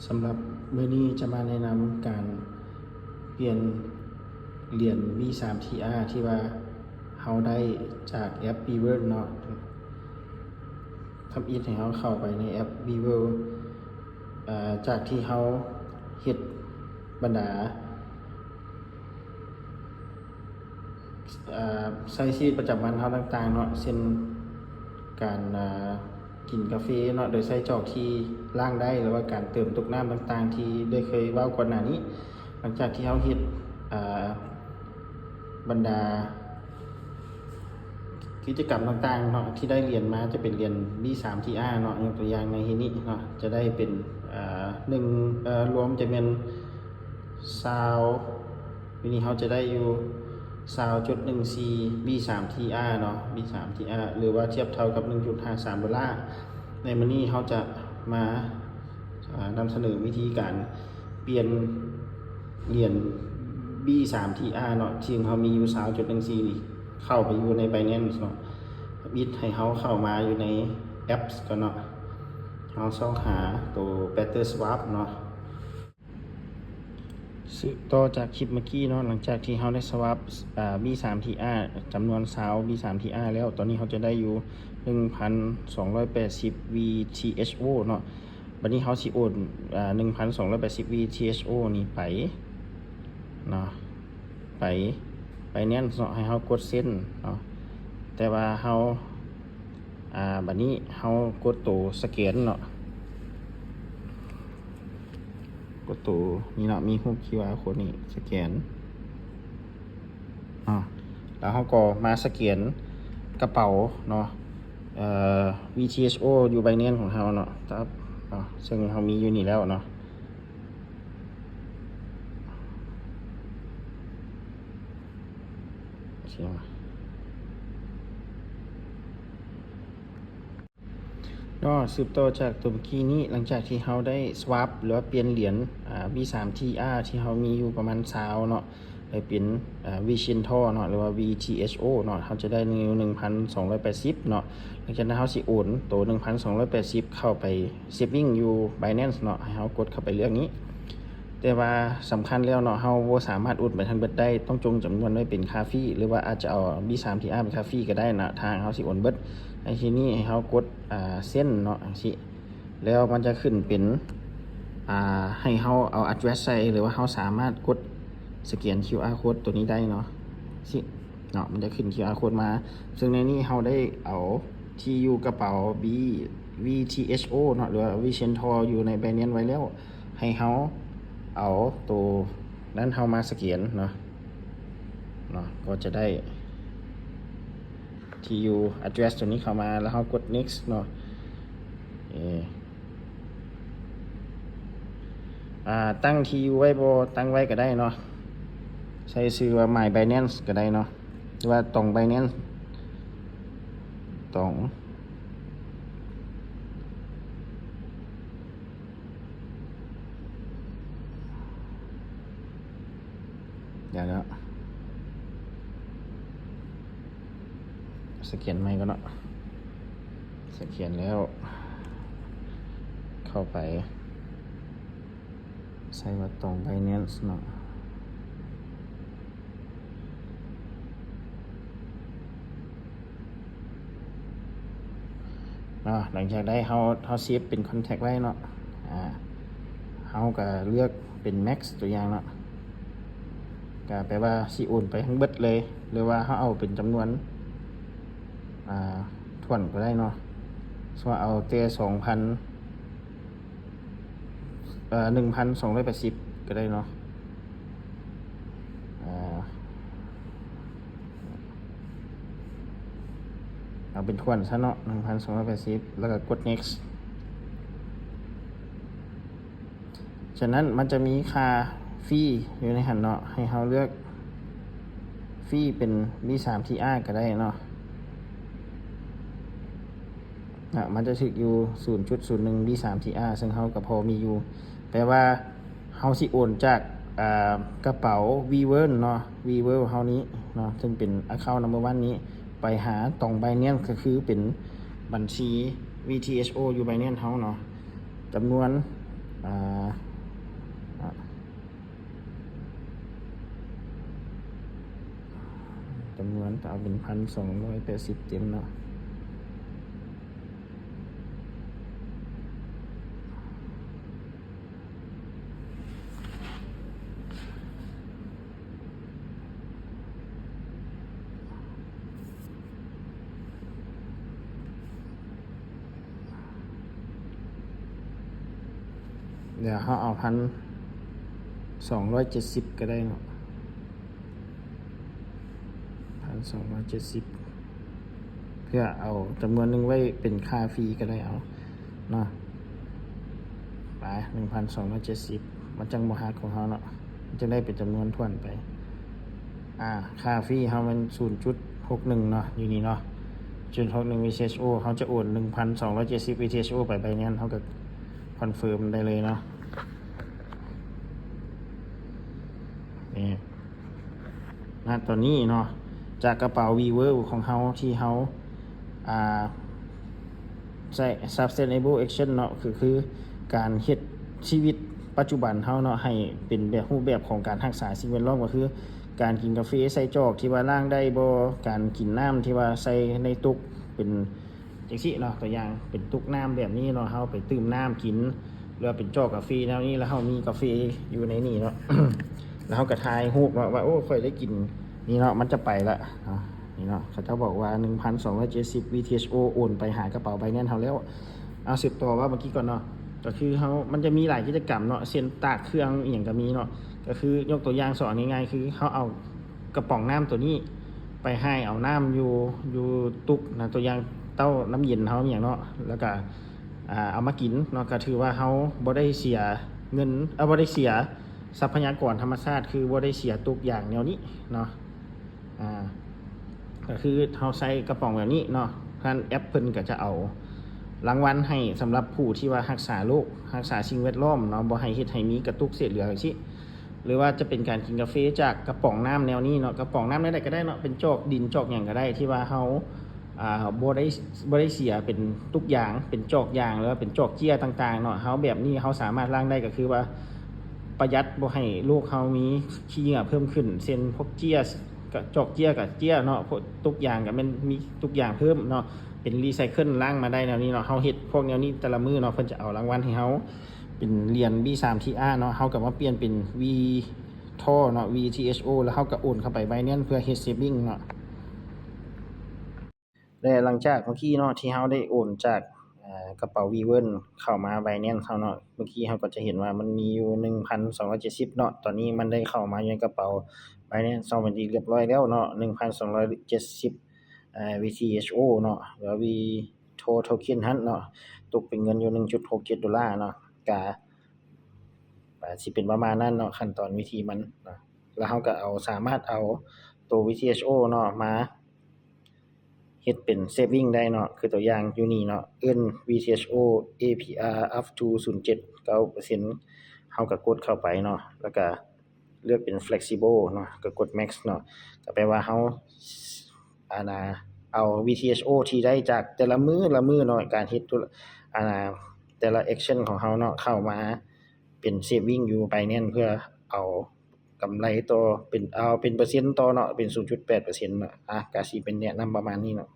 สำหรับมื้อนี้จะมาแนะนำการเปลี่ยนเหรียญ V3TR ที่ว่าเฮาได้จากแอป Beaver เนาะทำอิฐให้เฮาเข้าไปในแอป Beaver จากที่เฮาเฮ็ดบรรดาใช้ชีวิตประจำวันเฮาต่างๆเนาะเช่นการกินกาแฟเนาะโดยใช้จอกที่ล้างได้หรือว่าการเติมตุกน้ำต่างๆที่ได้เคยเว้าก่อนหน้านี้หลังจากที่เฮาเฮ็ดบรรดากิจกรรมต่างๆเนาะที่ได้เรียนมาจะเป็นเรียน B3TR เนาะยกตัวอย่างในที่นี้เนาะจะได้เป็นรวมจะเป็น20วินี้เฮาจะได้อยู่20.14 B3TR เนาะ B3TR หรือว่าเทียบเท่ากับ $1.53 ในมื้อนี้เฮาจะมานำเสนอวิธีการเปลี่ยนเหรียญ B3TR เนาะที่เฮามีอยู่20.14นี่เข้าไปอยู่ใน Binance เนาะบิดให้เฮาเข้ามาอยู่ในแอปก่อนเนาะเฮาส่องหาตัว Better Swap เนาะสืบต่อจากคลิปเมื่อกี้เนาะหลังจากที่เฮาได้ swap B3TR จำนวนB3TR แล้วตอนนี้เฮาจะได้อยู่ 1,280 VTHO เนาะบัดนี้เฮาสิโอน 1,280 VTHO นี่ไปเนาะไปแน่นเนาะให้เฮากดเส้นเนาะแต่ว่าเฮาบัดนี้เฮากดตัวสแกนเนาะกดตัวนี่เนาะมีรูป QR code นี่สแกนแล้วเฮาก็มาสแกนกระเป๋าเนาะVTHO อยู่ใบเนียนของเฮาเนาะครับซึ่งเฮามีอยู่นี่แล้วเนาะก็สืบต่อจากตัวเมื่อกี้นี้หลังจากที่เฮาได้ swap หรือว่าเปลี่ยนเหรียญB3TR ที่เฮามีอยู่ประมาณ20เนาะไปเป็นVicentor เนาะหรือว่า VTHO เนาะเฮาจะได้1,280เนาะหลังจากนั้นเฮาสิโอนตัว 1,280 เข้าไป saving อยู่ Binance เนาะให้เฮากดเข้าไปเรื่องนี้แต่ว่าสำคัญแล้วเนาะเฮาบ่สามารถโอนไปทั้งเบิดได้ต้องจงจำนวนไว้เป็นค่าฟรีหรือว่าอาจจะเอา B3TR เป็นค่าฟรีก็ได้นะทางเฮาสิโอนเบิดในที่นี้ให้เฮากดเส้นเนาะสิแล้วมันจะขึ้นเป็นให้เฮาเอา address ใส่หรือว่าเฮาสามารถกดสแกน QR code ตัวนี้ได้เนาะสิเนาะมันจะขึ้น QR code มาซึ่งในนี้เฮาได้เอาที่อยู่กระเป๋า VTHO เนาะหรือว่า Vicentor อยู่ใน Binance ไว้แล้วให้เฮาเอาตัวนั้นเฮามาสแกนเนาะก็จะได้ที่อยู่ address ตัวนี้เข้ามาแล้วเฮากด next เนาะตั้งที่อยู่ไว้บ่ตั้งไว้ก็ได้เนาะใช้ชื่อว่า my Binance ก็ได้เนาะหรือว่าตรง Binance ตรงเดี๋ยวนะสแกนใหม่ก็เนาะสแกนแล้วเข้าไปใส่ว่าตรง Binance เนาะหลังจากได้เฮาเซฟเป็น contact ไว้เนาะเฮาก็เลือกเป็น max ตัวอย่างเนาะก็แปลว่าสิโอนไปทั้งเบิดเลยหรือว่าเฮาเอาเป็นจำนวนถ้วนก็ได้เนาะสมมุติเอาแต่1,280ก็ได้เนาะเอาเป็นถ้วนซะเนาะ 1,280 แล้วก็กด next ฉะนั้นมันจะมีค่าฟรีอยู่ในหันเนาะให้เราเลือกฟรีเป็น B3TR ก็ได้เนาะมันจะถึกอยู่ 0.01 B3TR ซึ่งเฮาก็พอมีอยู่แปลว่าเฮาสิโอนจากกระเป๋า Weaver เนาะ Weaver เฮานี้เนาะซึ่งเป็น account number 1นี้ไปหาตรง Binance ก็คือเป็นบัญชี VTHO อยู่ Binance เฮาเนาะจำนวน อ่าอ่ะจำนวนเอาเป็น1,280เต็มเนาะเดี๋ยวเขาเอา1,270ก็ได้เนาะ1,270เพื่อเอาจำนวนหนึ่งไว้เป็นค่าฟรีก็ได้เอาเนาะไป1,270มันจังบ่ฮักของเขาเนาะมันจะได้เป็นจำนวนถ้วนไปค่าฟรีเขามัน 0.61 เนาะอยู่นี่เนาะ0.61 VTHO เขาจะโอน 1,270 VTHO ไปนี้เขาก็คอนเฟิร์มได้เลยเนาะนี่ตอนนี้เนาะจากกระเป๋า Viver ของเขาที่เขาใช้ sustainable action เนาะคือการเฮ็ดชีวิตปัจจุบันเขาเนาะให้เป็นแบบรูปแบบของการรักษาสิ่งแวดล้อมก็คือการกินกาแฟใส่จอกที่ว่าล้างได้บ่การกินน้ำที่ว่าใส่ในตุกเป็นจังซี่เนาะตัวอย่างเป็นตุกน้ำแบบนี้เนาะเฮาไปตื่มน้ำกินหรือว่าเป็นจอกกาแฟแนวนี้แล้วเฮามีกาแฟอยู่ในนี่เนาะ แล้วเฮาก็ถ่ายรูปว่าโอ้ค่อยได้กินนี่เนาะมันจะไปละเนาะนี่เนาะเขาจะบอกว่า 1,270 VTHO โอนไปหากระเป๋าใบนั้นเฮาแล้วเอาสืบต่อว่าเมื่อกี้ก่อนเนาะก็คือมันจะมีหลายกิจกรรมเนาะเช่นตากเครื่องอหย่างก็มีเนาะก็คือยกตัวอย่างสอนง่ายๆคือเขาเอากระป๋องน้ำตัวนี้ไปให้เอาน้ำอยู่ตุกนะตัวอย่างเต้าน้ำเย็นเขาอย่างเนาะแล้วก็เอามากินเนาะก็ถือว่าเขาบ่ได้เสียเงินบ่ได้เสียทรัพยากรธรรมชาติคือบ่ได้เสียตุกอย่างแนวนี้เนาะก็คือเขาใส่กระป๋องแบบนี้เนาะท่านแอปเปิลก็จะเอารางวัลให้สำหรับผู้ที่ว่ารักษาโลกรักษาสิ่งแวดล้อมเนาะบ่ให้เฮ็ดให้มีกระตุกเศษเหลือจังซี่หรือว่าจะเป็นการกินกาแฟจากกระป๋องน้ำแนวนี้เนาะกระป๋องน้ำใดๆก็ได้เนาะเป็นจอกดินจอกหยังก็ได้ที่ว่าเฮาบ่ได้เสียเป็นทุกอย่างเป็นจอกยางหรือว่าเป็นจอกเจี้ยต่างๆเนาะเฮาแบบนี้เฮาสามารถล้างได้ก็คือว่าประหยัดบ่ให้โลกเฮามีขี้เหงื่อเพิ่มขึ้นเช่นพวกเจี้ยกับจอกเจี้ยกับเจี้ยเนาะพวกทุกอย่างก็มันมีทุกอย่างเพิ่มเนาะเป็นรีไซเคิลล้างมาได้แนวนี้เนาะเฮาเฮ็ดพวกแนวนี้แต่ละมื้อเนาะเพิ่นจะเอารางวัลให้เฮาเป็นเหรียญ B3TR เนาะเฮาก็มาเปลี่ยนเป็น V ท่อเนาะ VTHO แล้วเฮาก็โอนเข้าไปBinanceเพื่อเฮ็ด saving เนาะและหลังจากเมื่อกี้เนาะที่เฮาได้โอนจากกระเป๋า Viver เข้ามา Binance เขาเนาะเมื่อกี้เฮาก็จะเห็นว่ามันมีอยู่ 1,270 เนาะตอนนี้มันได้เข้ามาอยู่ในกระเป๋า Binance เป็นที่เรียบร้อยแล้วเนาะ 1,270VTHO เนาะหรือ VTO token หั้นเนาะตกเป็นเงินอยู่ $1.67 เนาะก็สิเป็นประมาณนั้นเนาะขั้นตอนวิธีมันเนาะแล้วเราก็สามารถเอาตัว VTHO เนาะมาเฮ็ดเป็น saving ได้เนาะคือตัวอย่างอยู่นี่เนาะ earn VTHO APR up to 0.9% เราก็กดเข้าไปเนาะแล้วก็เลือกเป็น flexible เนาะก็กด max เนาะก็แปลว่าเราเอา VTHO ที่ได้จากแต่ละมื้อละมื้อเนาะการเฮ็ดแต่ละแอกชันของเราเนาะเข้ามาเป็น saving อยู่ Binance เพื่อเอากำไรต่อเป็นเปอร์เซ็นต์ต่อเนาะเป็น 0.8% เนาะก็สิเป็นแนะนำประมาณนี้เนาะ